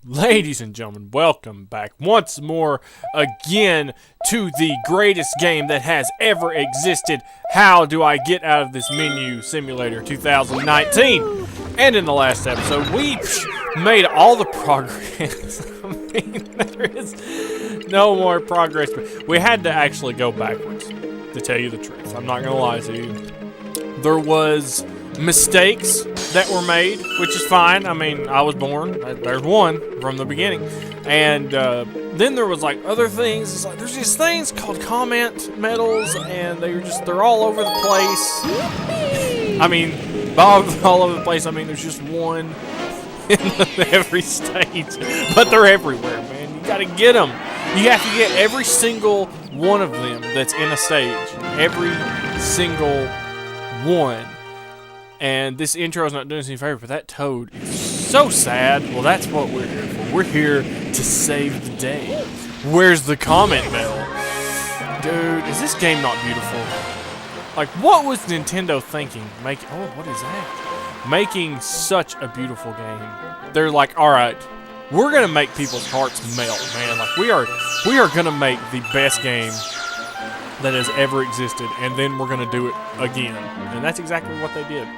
Ladies and gentlemen, welcome back once more again to the greatest game that has ever existed. How do I get out of this menu simulator 2019? And in the last episode, we made all the progress. I mean, there is no more progress. But we had to actually go backwards, to tell you the truth. I'm not going to lie to you. There was mistakes that were made, which is fine. I mean, I was born. There's one from the beginning. And then there was like other things. It's like there's these things called comment medals, and they're all over the place. I mean, all over the place. I mean, there's just one in every stage, but they're everywhere, man. You gotta get them. You have to get every single one of them that's in a stage. Every single one. And this intro is not doing us any favor, but that toad is so sad. Well, that's what we're here for. We're here to save the day. Where's the comment medal? Dude, is this game not beautiful? Like, what was Nintendo thinking? What is that? Making such a beautiful game. They're like, alright, we're gonna make people's hearts melt, man. Like, we are gonna make the best game that has ever existed, and then we're gonna do it again. And that's exactly what they did.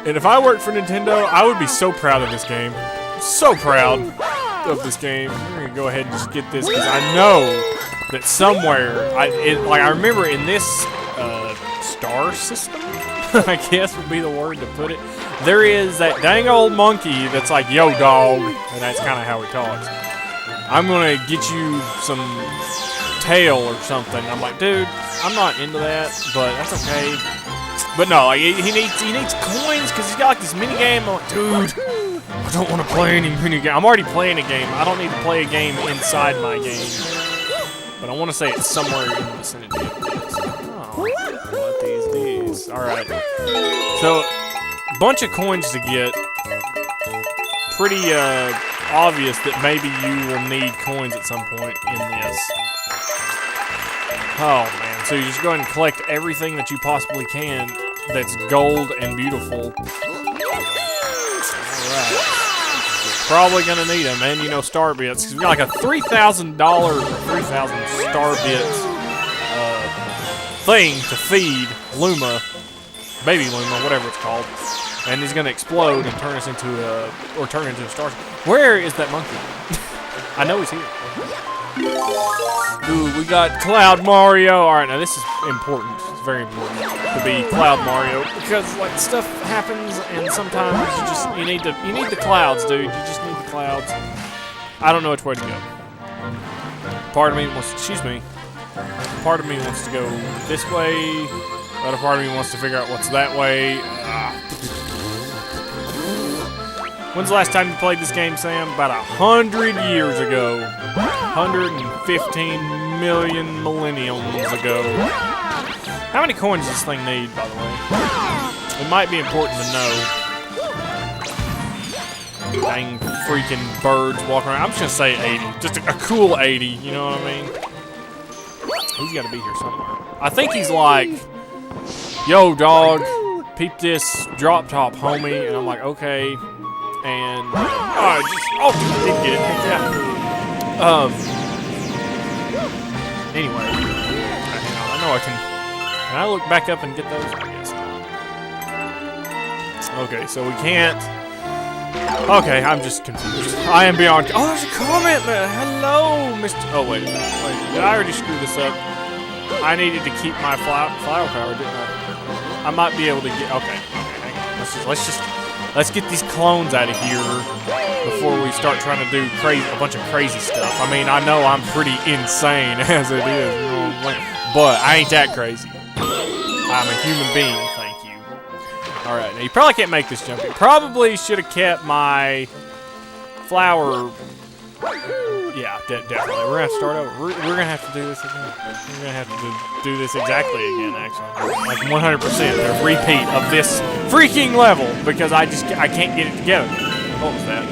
And if I worked for Nintendo, I would be so proud of this game. So proud of this game. We're gonna go ahead and just get this because I know that somewhere, I remember in this star system, I guess would be the word to put it. There is that dang old monkey that's like, yo dog, and that's kind of how he talks. I'm gonna get you some tail or something. I'm like, dude, I'm not into that, but that's okay. But no, like, he needs coins because he's got like this mini game. I'm like, dude, I don't want to play any mini game. I'm already playing a game. I don't need to play a game inside my game. But I want to say it's somewhere in the vicinity of this. Oh, what these? All right. So, bunch of coins to get. Pretty obvious that maybe you will need coins at some point in this. Oh man, so you just go ahead and collect everything that you possibly can that's gold and beautiful. Alright. Probably gonna need them, and you know, star bits. Cause we got like a $3,000 or 3,000 star bits thing to feed Luma, baby Luma, whatever it's called. And he's gonna explode and turn into a star. Where is that monkey? I know he's here. Ooh, we got Cloud Mario. Alright, now this is important. It's very important to be Cloud Mario because like stuff happens and sometimes you need the clouds, dude. You just need the clouds. I don't know which way to go. Part of me wants to go this way. The other part of me wants to figure out what's that way. When's the last time you played this game, Sam? About 100 years ago. 115 million millenniums ago. How many coins does this thing need, by the way? It might be important to know. Dang freaking birds walking around. I'm just gonna say 80. Just a cool 80, you know what I mean? He's gotta be here somewhere. I think he's like, yo dog, peep this drop top, homie. And I'm like, okay. And I did get it. Yeah. Anyway, hang on. I know I can. Can I look back up and get those? I guess. Okay, so we can't. Okay, I'm just confused. I am beyond. Oh, there's a comment, man. Hello, Mr. Oh wait a minute. Wait, did I already screw this up? I needed to keep my flower power, didn't I? I might be able to get. Okay, hang on. Let's get these clones out of here before we start trying to do a bunch of crazy stuff. I mean, I know I'm pretty insane as it is, you know, but I ain't that crazy. I'm a human being, thank you. Alright, now you probably can't make this jump. You probably should have kept my flower. Yeah, definitely. We're gonna have to start over. We're gonna have to do this again. We're gonna have to do this exactly again, actually. Like 100%. A repeat of this freaking level because I can't get it together. What was that?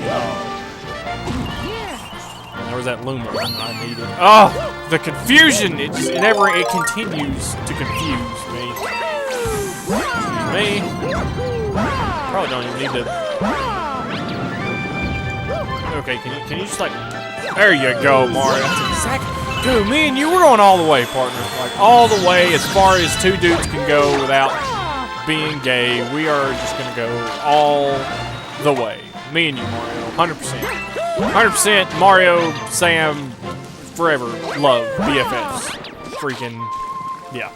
There was that Luma I needed. Oh, the confusion! It continues to confuse me. Excuse me. Probably don't even need to. Okay, can you just like... There you go, Mario. That's exactly... Dude, me and you, we're going all the way, partner. Like, all the way as far as two dudes can go without being gay. We are just going to go all the way. Me and you, Mario. 100%. 100% Mario, Sam, forever, love, BFFs. Freaking... Yeah.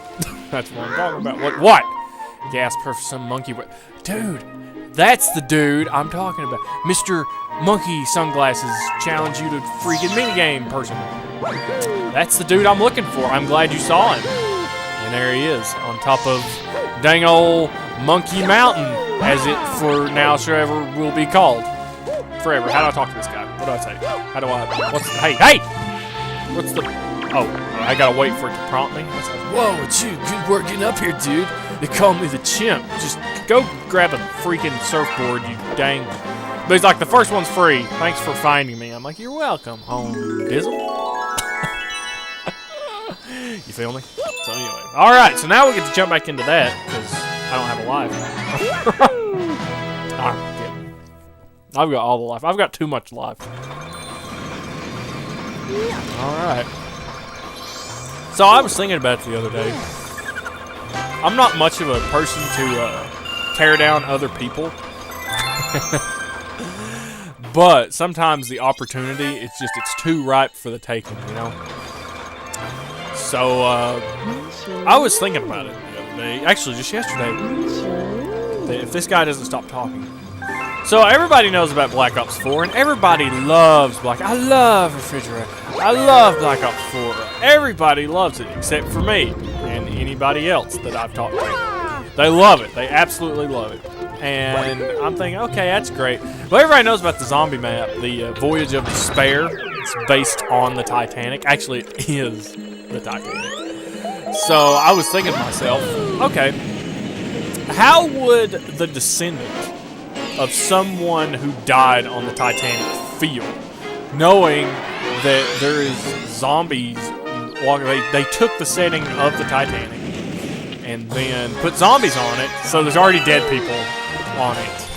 That's what I'm talking about. What? Gasp for some monkey... Dude, that's the dude I'm talking about. Mr. Monkey Sunglasses challenge you to freaking minigame person. That's the dude I'm looking for. I'm glad you saw him. And there he is, on top of dang old Monkey Mountain, as it for now forever will be called. Forever. How do I talk to this guy? What do I say? How do I... Hey! What's the... Oh, I gotta wait for it to prompt me. Whoa, it's you. Good work getting up here, dude. They call me the chimp. Just go grab a freaking surfboard, you dang... But he's like, the first one's free. Thanks for finding me. I'm like, you're welcome, home dizzle. You feel me? So anyway. Alright, so now we get to jump back into that, because I don't have a life. I'm kidding. I've got all the life. I've got too much life. Alright. So I was thinking about it the other day. I'm not much of a person to tear down other people. But sometimes the opportunity, it's too ripe for the taking, you know? So, I was thinking about it the other day, actually just yesterday, if this guy doesn't stop talking. So everybody knows about Black Ops 4, and everybody loves I love Refrigerator. I love Black Ops 4. Everybody loves it, except for me, and anybody else that I've talked to. They love it. They absolutely love it. And I'm thinking, okay, that's great. But everybody knows about the zombie map, the Voyage of Despair. It's based on the Titanic. Actually, it is the Titanic. So I was thinking to myself, okay, how would the descendant of someone who died on the Titanic feel, knowing that there is zombies? They took the setting of the Titanic and then put zombies on it, so there's already dead people on it.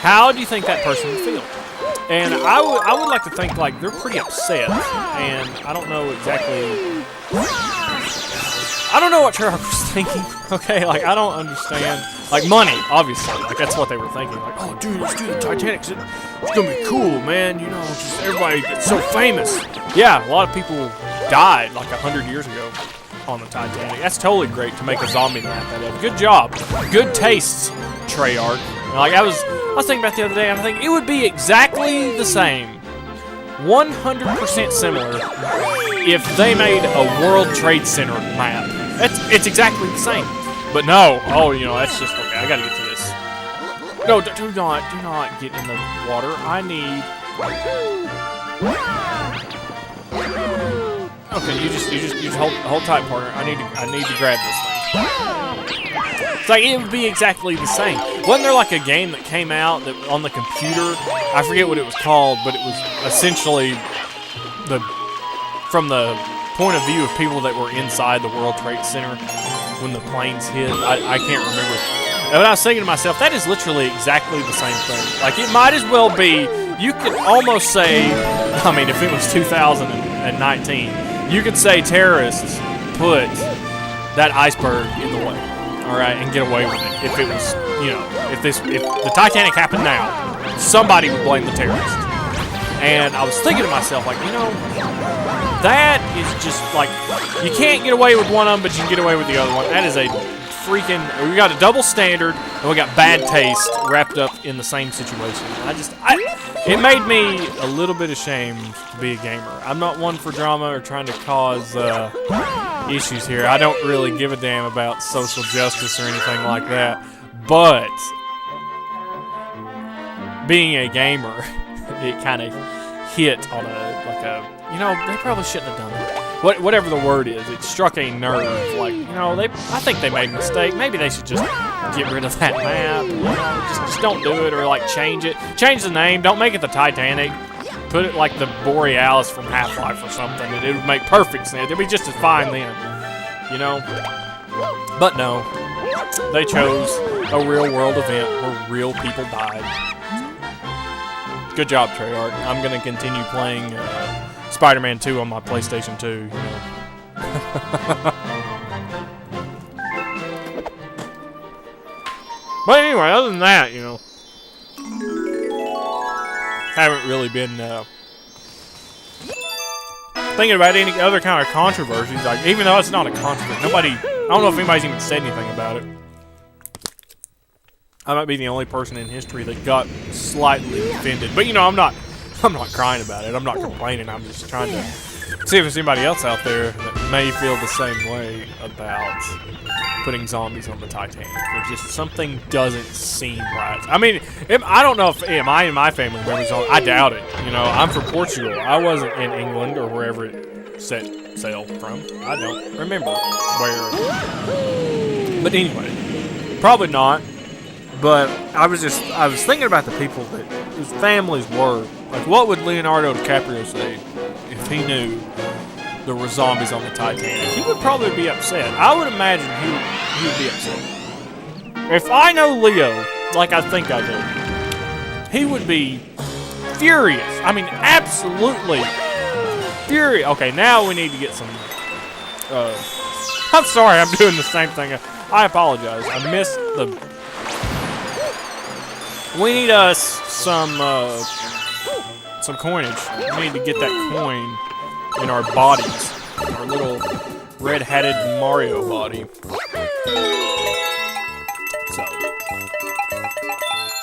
How do you think that person would feel? And I would like to think like they're pretty upset, and I don't know exactly. I don't know what Treyarch was thinking. Okay, like I don't understand. Like money, obviously. Like that's what they were thinking. Like, oh, dude, let's do the Titanic. It's gonna be cool, man. You know, just everybody gets so famous. Yeah, a lot of people died like 100 years ago on the Titanic. That's totally great to make a zombie map out of. Good job. Good tastes, Treyarch. Like I was thinking about the other day, I'm thinking it would be exactly the same, 100% similar, if they made a World Trade Center map. It's exactly the same. But no, oh, you know, that's just okay. I gotta get to this. No, do not get in the water. I need. Okay, you just hold tight, partner. I need to grab this thing. It's like it would be exactly the same. Wasn't there like a game that came out that on the computer? I forget what it was called, but it was essentially from the point of view of people that were inside the World Trade Center when the planes hit. I can't remember. And I was thinking to myself, that is literally exactly the same thing. Like it might as well be. You could almost say, I mean, if it was 2019, you could say terrorists put that iceberg in the way. All right, and get away with it. If it was, you know, if the Titanic happened now, somebody would blame the terrorists. And I was thinking to myself, like, you know, that is just like, you can't get away with one of them, but you can get away with the other one. That is a freaking, we got a double standard, and we got bad taste wrapped up in the same situation. It made me a little bit ashamed to be a gamer. I'm not one for drama or trying to cause issues here. I don't really give a damn about social justice or anything like that. But being a gamer, it kind of hit on you know, they probably shouldn't have done it. Whatever the word is, it struck a nerve. Like, you know, I think they made a mistake. Maybe they should just get rid of that map. You know, just don't do it, or like change it. Change the name. Don't make it the Titanic. Put it like the Borealis from Half-Life or something. It would make perfect sense. It'd be just as fine then. You know? But no. They chose a real world event where real people died. Good job, Treyarch. I'm gonna continue playing Spider-Man 2 on my PlayStation 2. You know. But anyway, other than that, you know, haven't really been thinking about any other kind of controversies. Like, even though it's not a controversy, I don't know if anybody's even said anything about it. I might be the only person in history that got slightly offended. But you know, I'm not crying about it. I'm not complaining. I'm just trying to see if there's anybody else out there that may feel the same way about putting zombies on the Titanic. It's just something doesn't seem right. I mean, I don't know if I and my family members on. I doubt it. You know, I'm from Portugal. I wasn't in England or wherever it set sail from. I don't remember where. But anyway, probably not. But I was thinking about the people that whose families were. Like, what would Leonardo DiCaprio say if he knew there were zombies on the Titanic? He would probably be upset. I would imagine he would be upset. If I know Leo, like I think I do, he would be furious. I mean, absolutely furious. Okay, now we need to get some... I'm sorry, I'm doing the same thing. I apologize. I missed the... We need some coinage. We need to get that coin in our bodies. Our little red-hatted Mario body. So,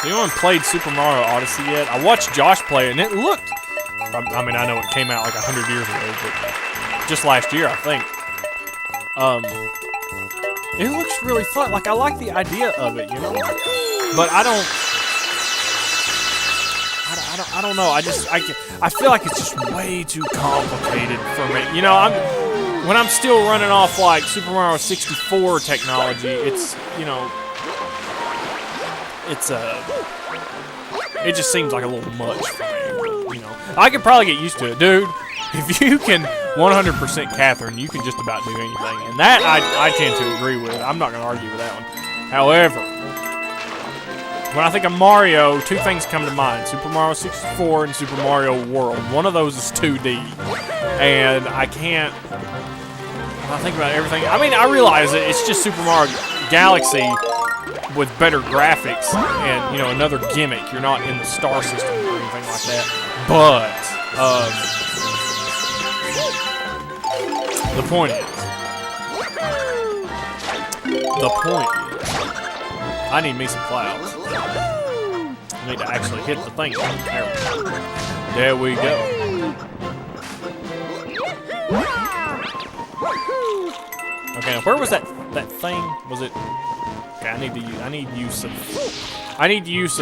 anyone played Super Mario Odyssey yet? I watched Josh play it, and it looked... I mean, I know it came out like 100 years ago, but just last year, I think. It looks really fun. Like, I like the idea of it, you know? But I don't know. I feel like it's just way too complicated for me. You know, when I'm still running off like Super Mario 64 technology, it's, you know, it just seems like a little much for me. You know, I could probably get used to it, dude. If you can 100% Catherine, you can just about do anything, and that I tend to agree with. I'm not gonna argue with that one. However, when I think of Mario, two things come to mind. Super Mario 64 and Super Mario World. One of those is 2D. And I can't... When I think about everything... I mean, I realize that it's just Super Mario Galaxy with better graphics and, you know, another gimmick. You're not in the star system or anything like that. But, the point is, I need me some clouds. I need to actually hit the thing. There we go. Okay, now where was that thing? Was it? Okay, I need use of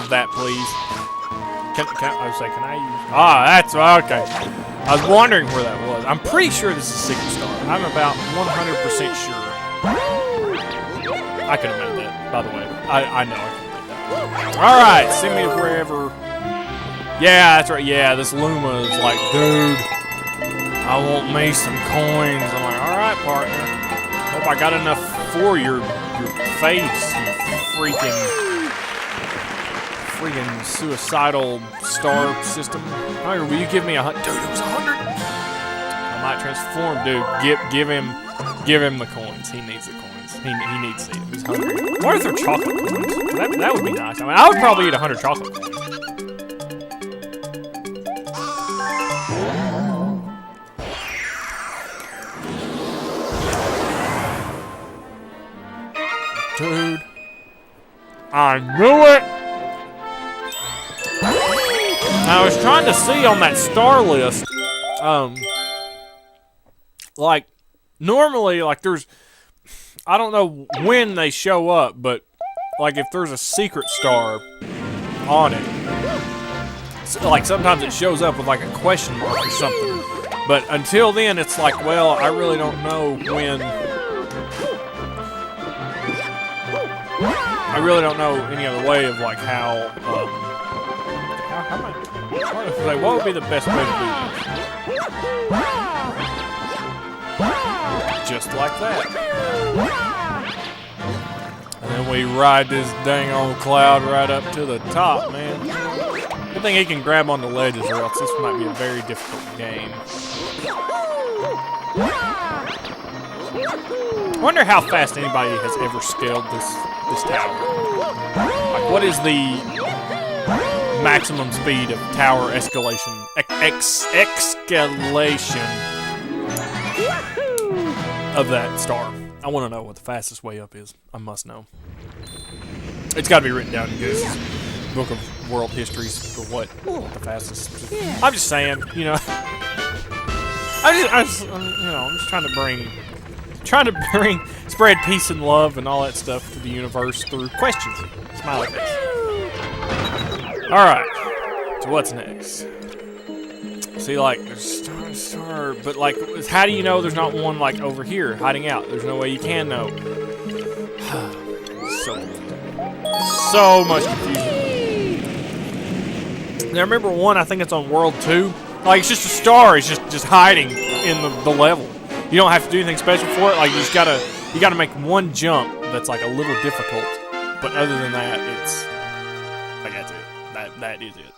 that, please. Can I use? Ah, that's okay. I was wondering where that was. I'm pretty sure this is Secret Star. I'm about 100% sure. I could have made that, by the way. I know I can make that. Alright, send me to wherever. Yeah, that's right. Yeah, this Luma is like, dude, I want me some coins. I'm like, alright, partner. Hope I got enough for your face, you freaking suicidal star system. Alright, will you give me dude, it was 100. I might transform, dude. Give him the coins. He needs the coins. He needs to eat them. He's hungry. What if they're chocolate coins? That would be nice. I mean, I would probably eat 100 chocolate coins. Dude. I knew it! I was trying to see on that star list, like, normally, like, there's... I don't know when they show up, but like if there's a secret star on it, so, like sometimes it shows up with like a question mark or something. But until then, it's like, well, I really don't know when. I really don't know any other way of like how what would be the best way to do this? Just like that. And then we ride this dang old cloud right up to the top, man. Good thing he can grab on the ledges, or else this might be a very difficult game. I wonder how fast anybody has ever scaled this tower. Like, what is the maximum speed of tower escalation? Escalation of that star. I want to know what the fastest way up is. I must know. It's got to be written down in Guinness Book of World Histories for what the fastest. I'm just saying, you know. I'm just trying to spread peace and love and all that stuff to the universe through questions. Smiley face. All right. So what's next? See, like, there's star, but like, how do you know there's not one like over here hiding out? There's no way you can know. So much confusion. Now remember one, I think it's on World 2. Like, it's just a star. It's just hiding in the level. You don't have to do anything special for it. Like, you gotta make one jump that's like a little difficult. But other than that, it's like that's it. That is it.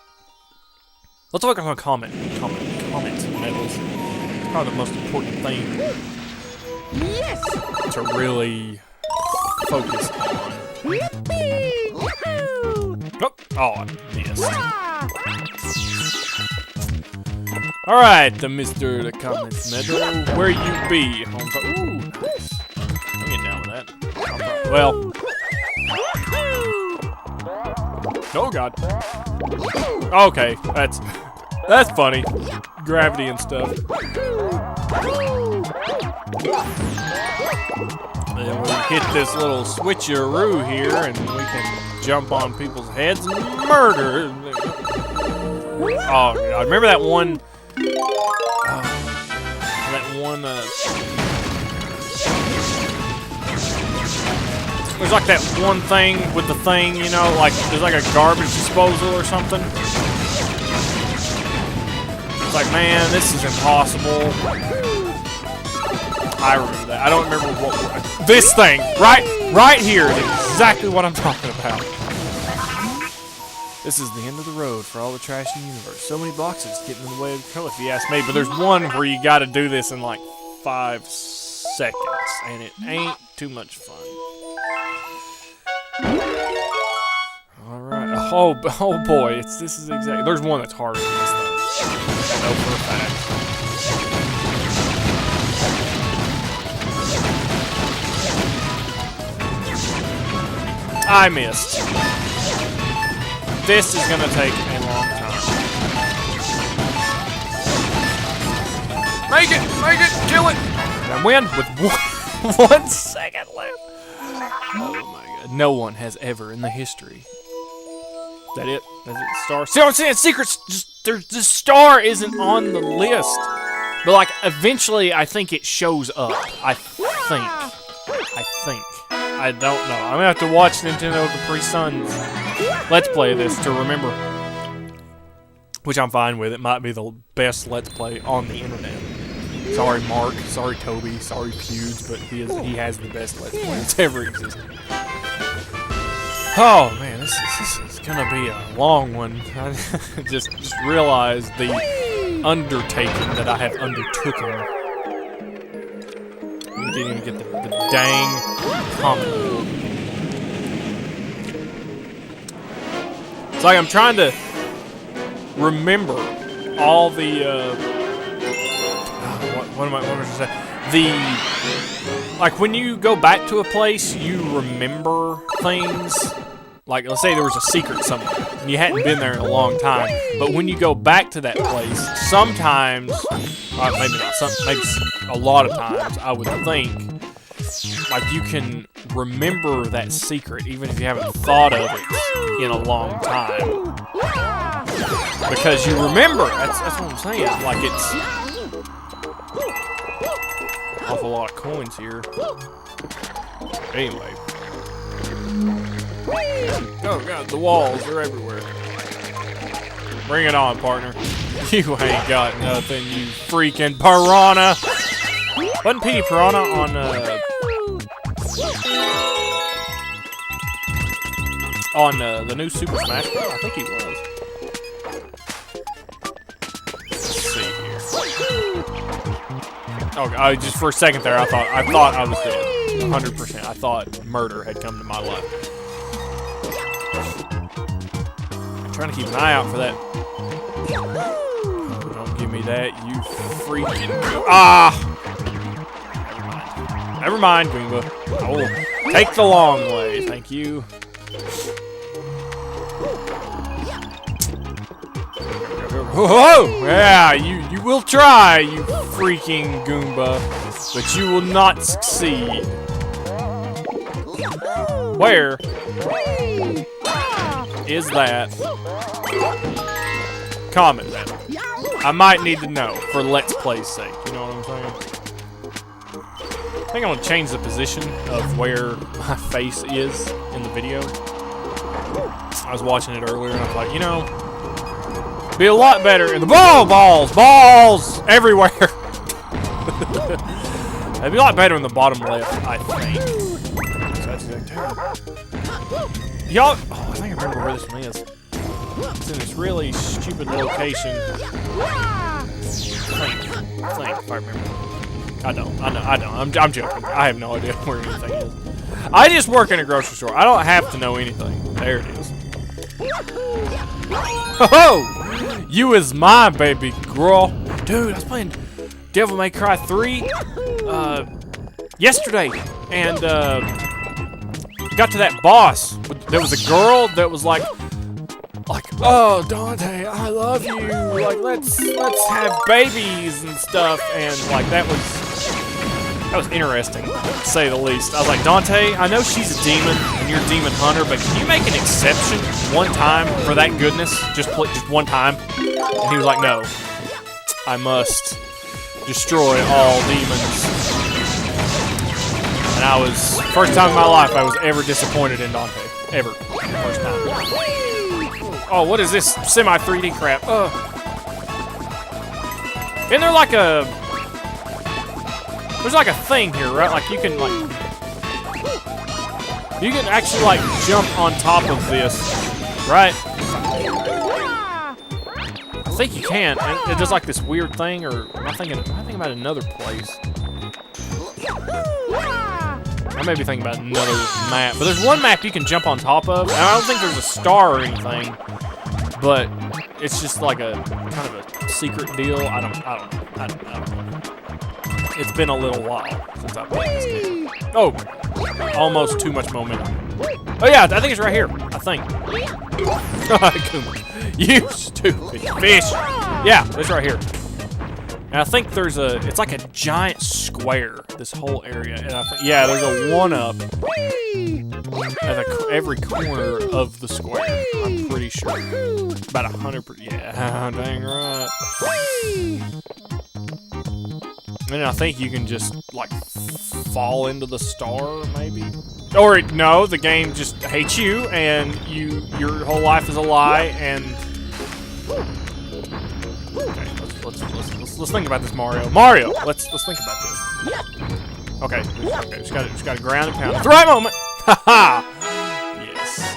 Let's look at comment medals. It's probably the most important thing. Yes. To really focus on. Oh, I missed. Alright, the Mr. The Comments Medal. Where you be? Ooh, nice. I'm getting down with that. Well. Oh, God. Okay, that's funny. Gravity and stuff. Then we hit this little switcheroo here, and we can jump on people's heads and murder. Oh, God. Remember that one... there's like that one thing with the thing, you know, like there's like a garbage disposal or something. It's like, man, this is impossible. I remember that. I don't remember what this thing right here is exactly what I'm talking about. This is the end of the road for all the trash in the universe. So many blocks it's getting in the way of the color, if you ask me. But there's one where you got to do this in like 5 seconds, and it ain't too much fun. All right. Oh boy, this is exactly. There's one that's harder than this though. I know for a fact. I missed. This is gonna take a long time. Make it, kill it, and win with 1 second left. Oh my God! No one has ever in the history. Is that it? Is it star? See what I'm saying? Secrets. The star isn't on the list, but like eventually, I think it shows up. I think. I don't know. I'm gonna have to watch Nintendo Capri Sun's Let's Play this to remember. Which I'm fine with. It might be the best Let's Play on the internet. Sorry, Mark. Sorry, Toby. Sorry, Pewds. But he has the best Let's Play that's ever existed. Oh man, this is gonna be a long one. I just realized the undertaking that I have undertaken. I didn't even get the dang comment. It's like I'm trying to remember all the what was I saying? Like when you go back to a place, you remember things. Like let's say there was a secret somewhere and you hadn't been there in a long time, but when you go back to that place, sometimes, maybe not, maybe a lot of times, I would think, like you can remember that secret even if you haven't thought of it in a long time, because you remember. That's what I'm saying. Like it's awful lot of coins here. Anyway. Oh God, the walls are everywhere. Bring it on, partner. You ain't got nothing, you freaking piranha. Wasn't Petey Piranha on the new Super Smash Bros? I think he was. Okay, just for a second there, I thought I was dead. 100%. I thought murder had come to my life. I'm trying to keep an eye out for that. Oh, don't give me that, you freaking... Ah! Never mind, Goomba. I will take the long way. Thank you. Whoa! Yeah, you will try, you freaking Goomba, but you will not succeed. Where is that? Comment that. I might need to know for Let's Play's sake. You know what I'm saying? I think I'm gonna change the position of where my face is in the video. I was watching it earlier and I was like, you know, be a lot better in the balls everywhere. It'd be a lot better in the bottom left, I think. So that's exactly. Y'all, I think I remember where this one is. It's in this really stupid location. I think if I remember. I don't. I'm joking. I have no idea where anything is. I just work in a grocery store. I don't have to know anything. There it is. Oh! You is my baby girl. Dude, I was playing Devil May Cry 3 yesterday. And got to that boss. There was a girl that was like, oh, Dante, I love you. Like, let's have babies and stuff. And like that was interesting, to say the least. I was like, Dante, I know she's a demon and you're a demon hunter, but can you make an exception one time for that goodness? Just one time. And he was like, no, I must destroy all demons. And I was, first time in my life I was ever disappointed in Dante. Ever. First time. Oh, what is this semi-3D crap? Isn't there like a... There's like a thing here, right? Like you can actually like jump on top of this, right? I think you can. And it does like this weird thing, or am I thinking about another place? I may be thinking about another map, but there's one map you can jump on top of, and I don't think there's a star or anything, but it's just like a kind of a secret deal. I don't know. It's been a little while since I've played this game. Oh, almost too much momentum. Oh yeah, I think it's right here. I think. You stupid fish. Yeah, it's right here. And I think there's it's like a giant square, this whole area. And I think, yeah, there's a 1-up at every corner of the square. I'm pretty sure. About 100%. Yeah, dang right. And I think you can just, like, fall into the star, maybe? Or, no, the game just hates you, and your whole life is a lie, and... Okay, let's think about this, Mario. Mario! Let's think about this. Okay, just gotta ground and pound at the right moment! Haha! Yes.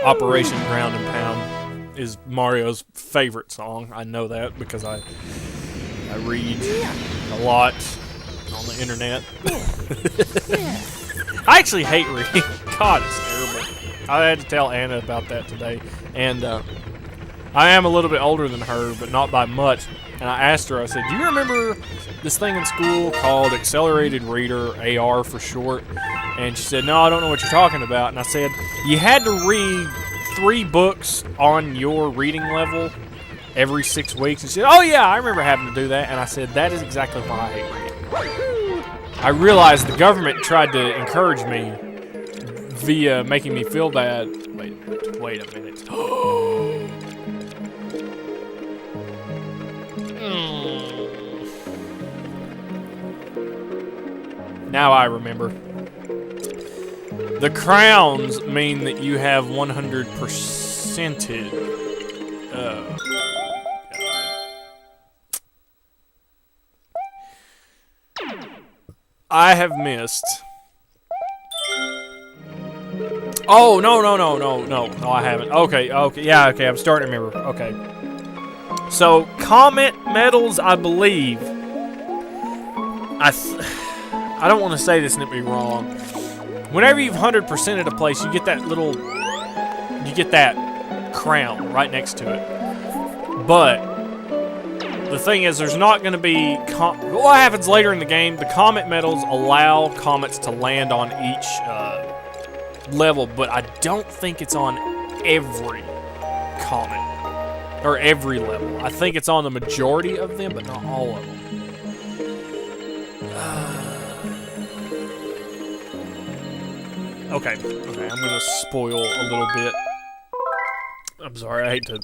Operation Ground and Pound is Mario's favorite song. I know that, because I read a lot on the internet. I actually hate reading. God, it's terrible. I had to tell Anna about that today. And I am a little bit older than her, but not by much. And I asked her, I said, do you remember this thing in school called Accelerated Reader, AR for short? And she said, no, I don't know what you're talking about. And I said, you had to read 3 books on your reading level every 6 weeks. And she said, oh yeah, I remember having to do that. And I said, that is exactly why I hate reading. I realized the government tried to encourage me via making me feel bad. Wait a minute. Now I remember. The crowns mean that you have 100%ed. Oh, God. I have missed. Oh, no, I haven't. Okay, yeah, okay, I'm starting to remember. Okay. So, comet medals, I believe. I don't want to say this and it be wrong. Whenever you've 100%ed a place, you get that little, you get that crown right next to it. But the thing is, there's not going to be, what happens later in the game, the comet medals allow comets to land on each level, but I don't think it's on every comet, or every level. I think it's on the majority of them, but not all of them. Okay, I'm gonna spoil a little bit. I'm sorry, I hate to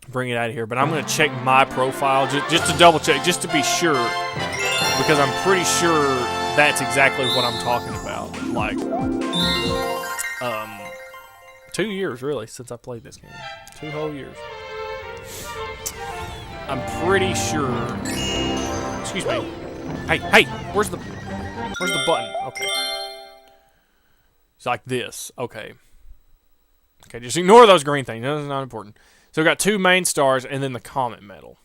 bring it out of here, but I'm gonna check my profile just to double check, just to be sure, because I'm pretty sure that's exactly what I'm talking about. Like, 2 years really since I played this game. 2 whole years. I'm pretty sure. Excuse me. Hey, where's the button? Okay. It's like this. Okay, just ignore those green things. That's not important. So we got 2 main stars and then the comet medal.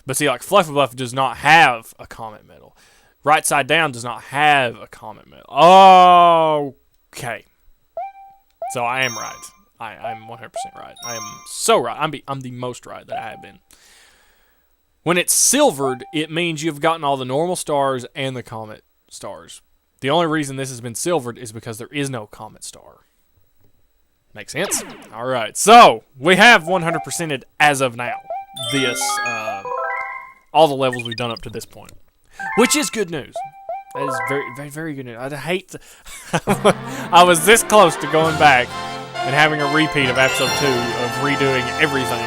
But see, like Fluffybuff does not have a comet medal. Right Side Down does not have a comet medal. Okay. So I am right. I'm 100% right. I am so right. I'm the most right that I have been. When it's silvered, it means you've gotten all the normal stars and the comet stars. The only reason this has been silvered is because there is no comet star. Make sense? All right. So we have 100%ed as of now. This all the levels we've done up to this point, which is good news. That is very, very, very good news. I'd hate to. I was this close to going back and having a repeat of episode 2 of redoing everything.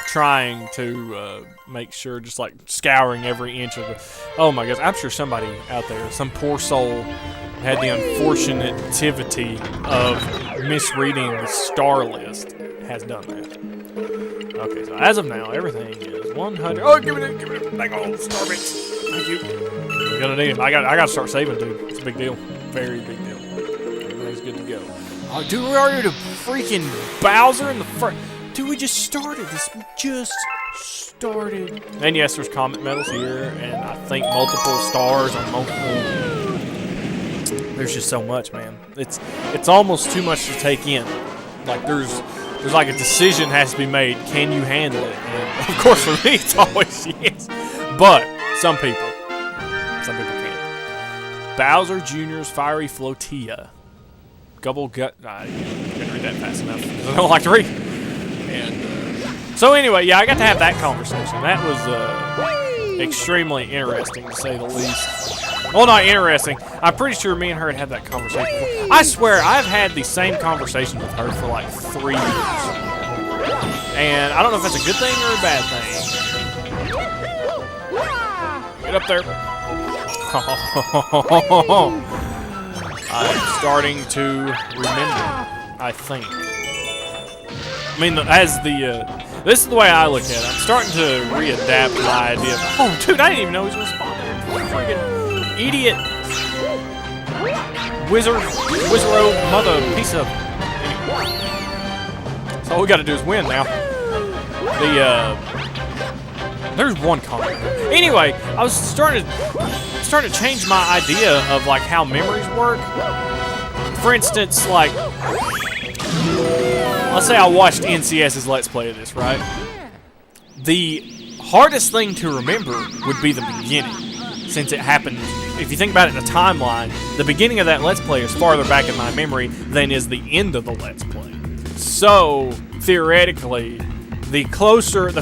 Trying to make sure, just like scouring every inch of the. Oh my gosh! I'm sure somebody out there, some poor soul, had the unfortunate activity of misreading the star list, has done that. Okay, so as of now, everything is 100. Oh, give it a big old star bits. Thank you. We're gonna need it. I got to start saving, dude. It's a big deal. Very big deal. Everything's good to go. Oh, dude, we're already to freaking Bowser in the front. Dude, we just started this. We just started. And yes, there's comet medals here, and I think multiple stars on multiple. There's just so much, man. It's almost too much to take in. Like there's like a decision has to be made. Can you handle it? And of course, for me, it's always yes. But some people can't. Bowser Jr.'s Fiery Flotilla. Gubble Gut. I couldn't read that fast enough because I don't like to read. And so anyway, yeah, I got to have that conversation. That was extremely interesting, to say the least. Well, not interesting. I'm pretty sure me and her had that conversation before. I swear, I've had the same conversation with her for like 3 years. And I don't know if that's a good thing or a bad thing. Get up there. I'm starting to remember, I think. I mean, this is the way I look at it. I'm starting to readapt my idea. Oh, dude, I didn't even know he was responding. Freaking idiot. Wizard mother piece of. So all we got to do is win now. There's one comment. Anyway, I was starting to change my idea of like how memories work. For instance, like, let's say I watched NCS's Let's Play of this, right? The hardest thing to remember would be the beginning, since it happened. If you think about it in a timeline, the beginning of that Let's Play is farther back in my memory than is the end of the Let's Play. So, theoretically, the closer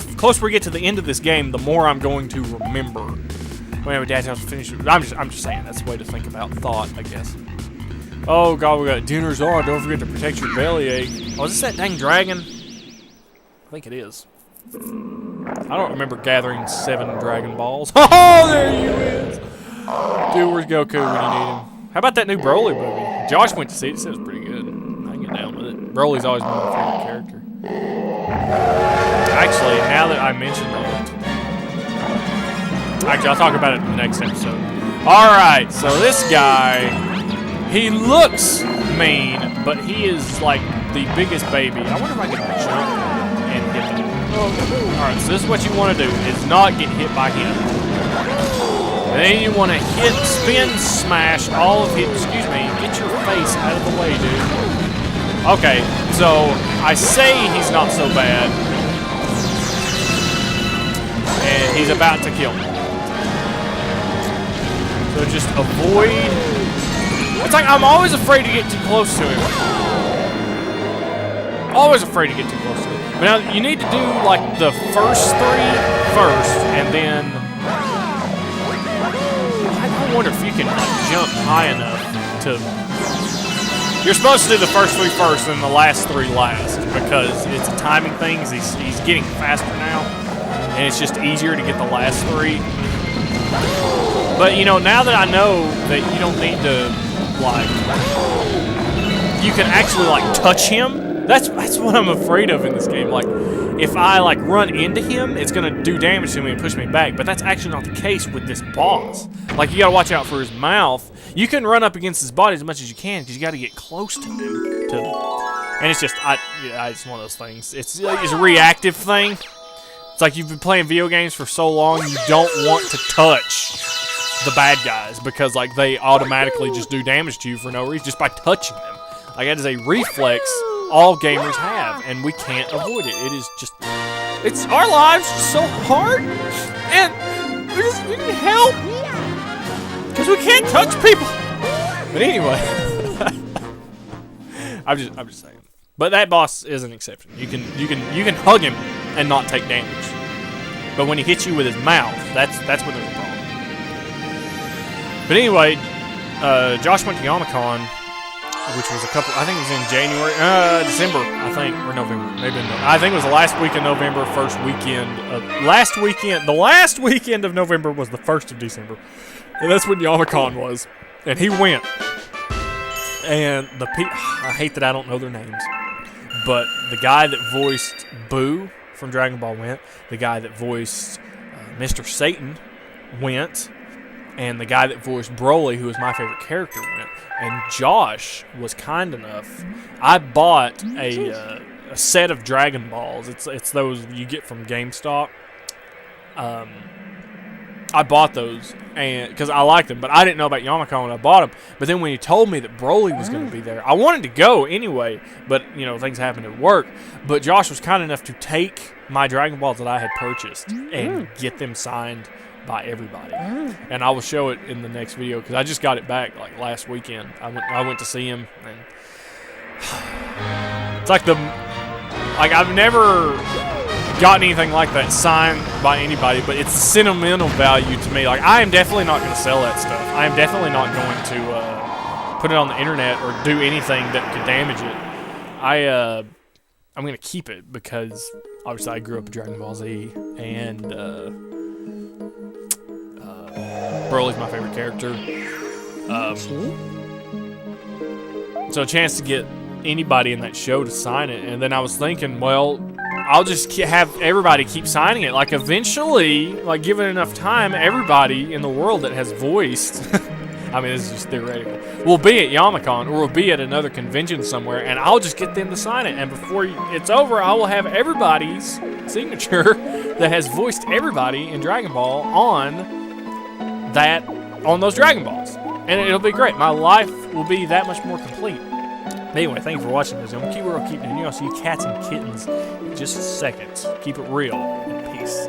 we get to the end of this game, the more I'm going to remember. Whenever Dad's house finishes, I'm just saying, that's the way to think about thought, I guess. Oh god, we got dinners on. Don't forget to protect your bellyache. Oh, is this that dang dragon? I think it is. I don't remember gathering 7 Dragon Balls. Oh, there he is! Dude, where's Goku when you need him? How about that new Broly movie? Josh went to see it. Said it was pretty good. I can get down with it. Broly's always been my favorite character. Actually, now that I mentioned that, actually, I'll talk about it in the next episode. Alright, so this guy, he looks mean, but he is like the biggest baby. I wonder if I can jump and hit him. Alright, so this is what you want to do, is not get hit by him. And then you want to hit, spin, smash all of his, excuse me, get your face out of the way, dude. Okay, so I say he's not so bad. And he's about to kill me. So just avoid. It's like I'm always afraid to get too close to him. Always afraid to get too close to him. But now you need to do like the first 3 first, and then I wonder if you can like jump high enough to. You're supposed to do the first 3 first, and the last 3 last, because it's a timing thing. He's getting faster now, and it's just easier to get the last 3. But you know, now that I know that you don't need to like, you can actually like touch him. That's what I'm afraid of in this game. Like, if I like run into him, it's gonna do damage to me and push me back. But that's actually not the case with this boss. Like, you gotta watch out for his mouth. You can run up against his body as much as you can, because you gotta get close to him. And it's just, it's one of those things. It's a reactive thing. It's like you've been playing video games for so long, you don't want to touch the bad guys, because like they automatically just do damage to you for no reason, just by touching them. Like, that is a reflex all gamers have, and we can't avoid it. It is just, it's our lives just so hard, and we need help, because we can't touch people. But anyway, I'm just saying. But that boss is an exception. You can hug him and not take damage. But when he hits you with his mouth, that's when there's a problem. But anyway, Josh went to Youmacon, which was I think it was in January, December, I think, or November, maybe I think it was the last week of November, the last weekend of November was the 1st of December, and that's when Youmacon was, and he went, and I hate that I don't know their names, but the guy that voiced Boo from Dragon Ball went, the guy that voiced Mr. Satan went, and the guy that voiced Broly, who was my favorite character, went. And Josh was kind enough. I bought a set of Dragon Balls. It's those you get from GameStop. I bought those and because I liked them, but I didn't know about Youmacon when I bought them. But then when you told me that Broly was going to be there, I wanted to go anyway. But you know, things happened at work. But Josh was kind enough to take my Dragon Balls that I had purchased and get them signed by everybody, and I will show it in the next video because I just got it back like last weekend. I went to see him, and it's like I've never gotten anything like that signed by anybody, but it's the sentimental value to me. Like, I am definitely not going to sell that stuff. I am definitely not going to put it on the internet or do anything that could damage it. I'm going to keep it because obviously I grew up with Dragon Ball Z, and Broly's my favorite character. So a chance to get anybody in that show to sign it, and then I was thinking, well, I'll just have everybody keep signing it. Like, eventually, like, given enough time, everybody in the world that has voiced, I mean, this is just theoretical, will be at Youmacon or will be at another convention somewhere, and I'll just get them to sign it. And before it's over, I will have everybody's signature that has voiced everybody in Dragon Ball on those Dragon Balls. And it'll be great. My life will be that much more complete. Anyway, thank you for watching this. I'm going to keep it real, keep it new. I'll see you cats and kittens in just a second. Keep it real, and peace.